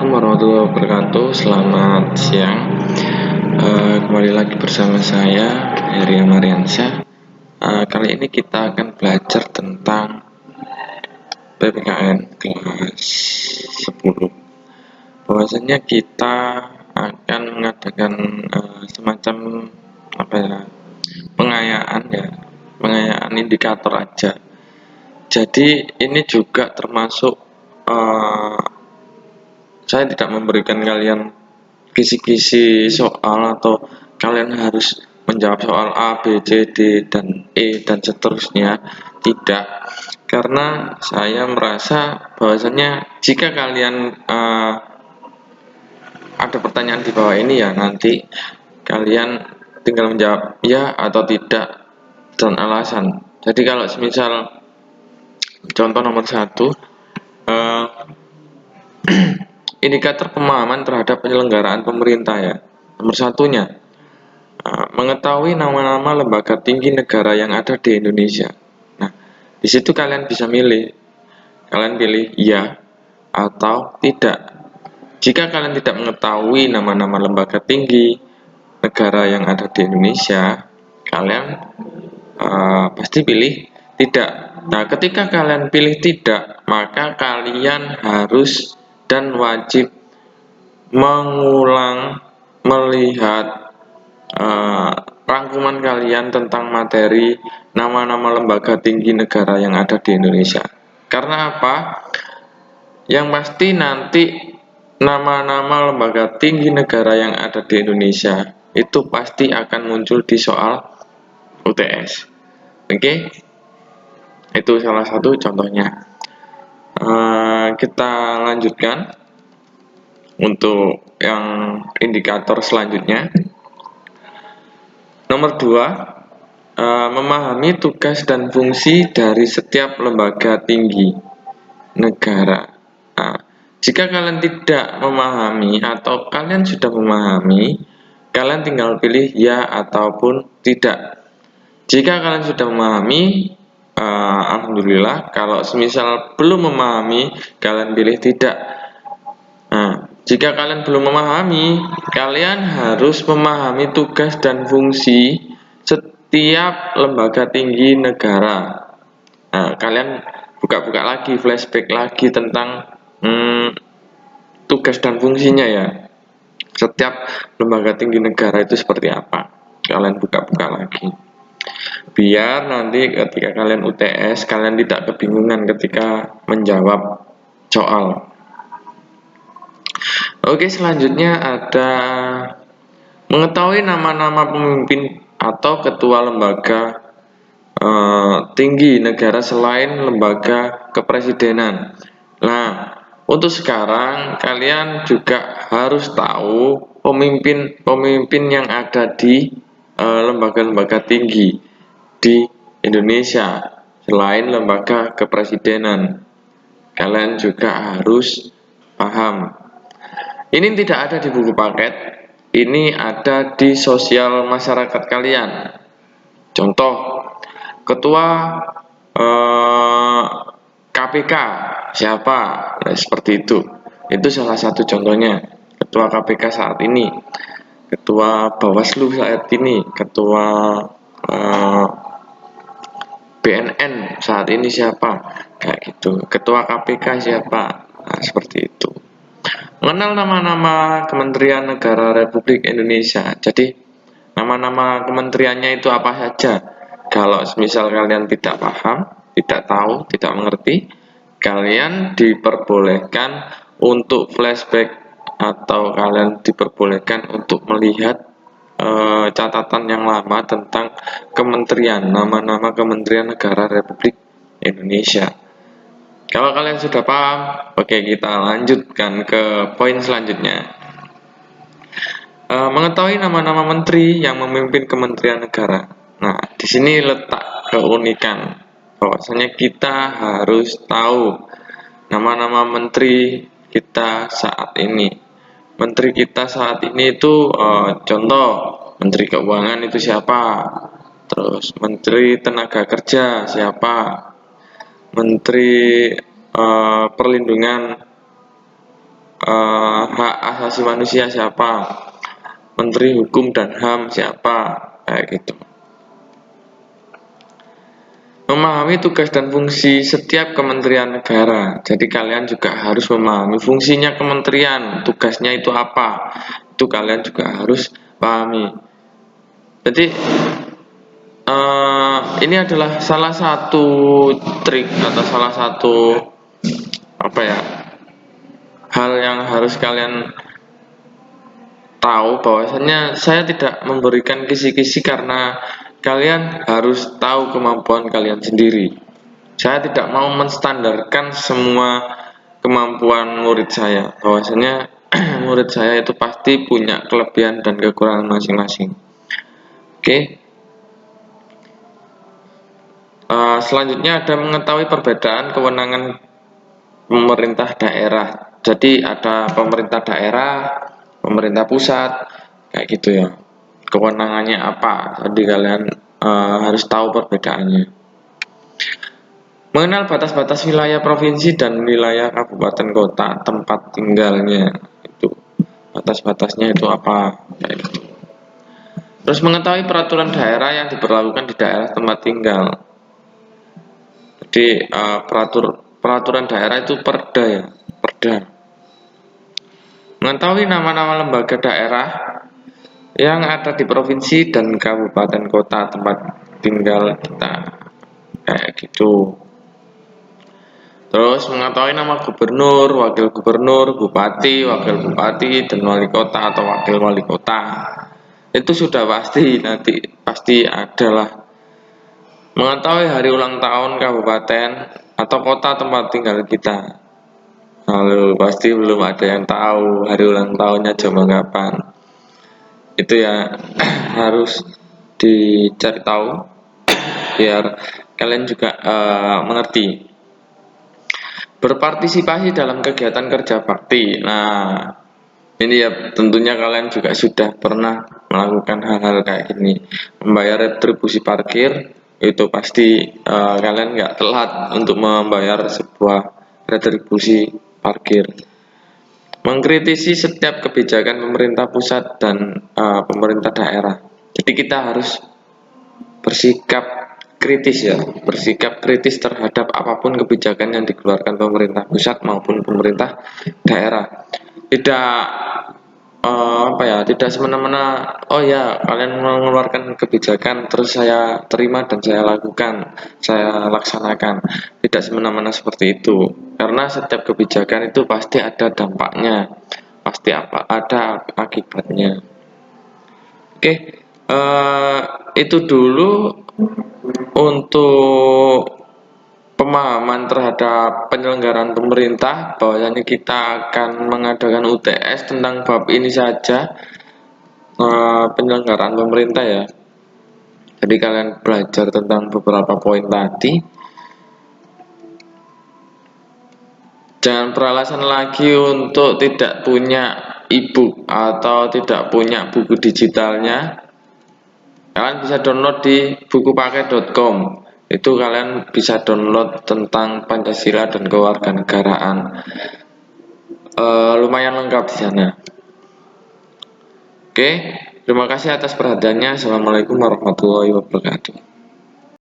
Assalamualaikum warahmatullahi wabarakatuh. Selamat siang. Kembali lagi bersama saya Heri Mariansyah. Kali ini kita akan belajar tentang PPKN kelas 10. Bahwasanya kita akan mengadakan semacam pengayaan indikator aja. Jadi ini juga termasuk saya tidak memberikan kalian kisi-kisi soal atau kalian harus menjawab soal A, B, C, D, dan E, dan seterusnya. Tidak, karena saya merasa bahwasanya jika kalian ada pertanyaan di bawah ini ya, nanti kalian tinggal menjawab ya atau tidak dan alasan. Jadi kalau semisal contoh nomor 1, indikator pemahaman terhadap penyelenggaraan pemerintah ya. Nomor satunya, mengetahui nama-nama lembaga tinggi negara yang ada di Indonesia. Nah, di situ kalian bisa milih. Kalian pilih ya atau tidak. Jika kalian tidak mengetahui nama-nama lembaga tinggi negara yang ada di Indonesia, kalian pasti pilih tidak. Nah, ketika kalian pilih tidak, maka kalian harus dan wajib mengulang melihat rangkuman kalian tentang materi nama-nama lembaga tinggi negara yang ada di Indonesia. Karena apa? Yang pasti nanti nama-nama lembaga tinggi negara yang ada di Indonesia itu pasti akan muncul di soal UTS. Oke? Itu salah satu contohnya. Kita lanjutkan untuk yang indikator selanjutnya. Nomor 2, memahami tugas dan fungsi dari setiap lembaga tinggi negara. Nah, jika kalian tidak memahami atau kalian sudah memahami, kalian tinggal pilih ya ataupun tidak. Jika kalian sudah memahami, alhamdulillah. Kalau semisal belum memahami, kalian pilih tidak. Nah, jika kalian belum memahami, kalian harus memahami tugas dan fungsi setiap lembaga tinggi negara. Nah, kalian buka-buka lagi, flashback lagi tentang tugas dan fungsinya ya. Setiap lembaga tinggi negara itu seperti apa. Kalian buka-buka lagi. Biar nanti ketika kalian UTS, kalian tidak kebingungan ketika menjawab soal. Oke, selanjutnya ada mengetahui nama-nama pemimpin atau ketua lembaga tinggi negara selain lembaga kepresidenan. Nah, untuk sekarang kalian juga harus tahu pemimpin yang ada di lembaga-lembaga tinggi di Indonesia selain lembaga kepresidenan. Kalian juga harus paham. Ini tidak ada di buku paket, ini ada di sosial masyarakat kalian. Contoh, ketua KPK siapa? Nah, seperti itu. Itu salah satu contohnya. Ketua KPK saat ini, ketua Bawaslu saat ini, ketua BNN saat ini siapa? Kayak gitu. Ketua KPK siapa? Nah, seperti itu. Mengenal nama-nama Kementerian Negara Republik Indonesia. Jadi nama-nama kementeriannya itu apa saja. Kalau misal kalian tidak paham, tidak tahu, tidak mengerti, kalian diperbolehkan untuk flashback atau kalian diperbolehkan untuk melihat catatan yang lama tentang kementerian, nama-nama Kementerian Negara Republik Indonesia. Kalau kalian sudah paham, oke, kita lanjutkan ke poin selanjutnya. Mengetahui nama-nama menteri yang memimpin kementerian negara. Nah, di sini letak keunikan bahwasanya kita harus tahu nama-nama menteri kita saat ini. Menteri kita saat ini itu contoh, Menteri Keuangan itu siapa? Terus Menteri Tenaga Kerja siapa? Menteri Perlindungan Asasi Manusia siapa, Menteri Hukum dan HAM siapa, kayak gitu. Memahami tugas dan fungsi setiap kementerian negara. Jadi kalian juga harus memahami fungsinya kementerian, tugasnya itu apa. Itu kalian juga harus pahami. Jadi ini adalah salah satu trik atau salah satu hal yang harus kalian tahu, bahwasanya saya tidak memberikan kisi-kisi karena kalian harus tahu kemampuan kalian sendiri. Saya tidak mau menstandarkan semua kemampuan murid saya, bahwasanya murid saya itu pasti punya kelebihan dan kekurangan masing-masing. Oke. Selanjutnya ada mengetahui perbedaan kewenangan pemerintah daerah. Jadi ada pemerintah daerah, pemerintah pusat, kayak gitu ya. Kewenangannya apa? Jadi kalian harus tahu perbedaannya. Mengenal batas-batas wilayah provinsi dan wilayah kabupaten kota tempat tinggalnya. Itu batas-batasnya itu apa? Kayak gitu. Terus mengetahui peraturan daerah yang diberlakukan di daerah tempat tinggal. Jadi peraturan daerah itu perda ya, perda. Mengetahui nama-nama lembaga daerah yang ada di provinsi dan kabupaten kota tempat tinggal kita, kayak gitu. Terus mengetahui nama gubernur, wakil gubernur, bupati, wakil bupati, dan wali kota atau wakil wali kota. Itu sudah pasti, nanti pasti adalah. Mengetahui hari ulang tahun kabupaten atau kota tempat tinggal kita. Lalu pasti belum ada yang tahu hari ulang tahunnya zaman kapan. Itu ya harus dicari tahu biar kalian juga mengerti. Berpartisipasi dalam kegiatan kerja bakti. Nah, ini ya tentunya kalian juga sudah pernah melakukan hal-hal kayak gini. Membayar retribusi parkir itu pasti kalian nggak telat untuk membayar sebuah retribusi parkir. Mengkritisi setiap kebijakan pemerintah pusat dan pemerintah daerah. Jadi kita harus bersikap kritis ya, bersikap kritis terhadap apapun kebijakan yang dikeluarkan pemerintah pusat maupun pemerintah daerah. Tidak tidak semena-mena, oh ya kalian mengeluarkan kebijakan terus saya terima dan saya lakukan, saya laksanakan. Tidak semena-mena seperti itu, karena setiap kebijakan itu pasti ada dampaknya, pasti ada akibatnya. Oke, itu dulu untuk pemahaman terhadap penyelenggaraan pemerintah, bahwasanya kita akan mengadakan UTS tentang bab ini saja, penyelenggaraan pemerintah ya. Jadi kalian belajar tentang beberapa poin tadi. Jangan beralasan lagi untuk tidak punya e-book atau tidak punya buku digitalnya. Kalian bisa download di bukupakai.com. Itu kalian bisa download tentang Pancasila dan kewarganegaraan. Lumayan lengkap di sana. Oke, terima kasih atas perhatiannya. Assalamualaikum warahmatullahi wabarakatuh.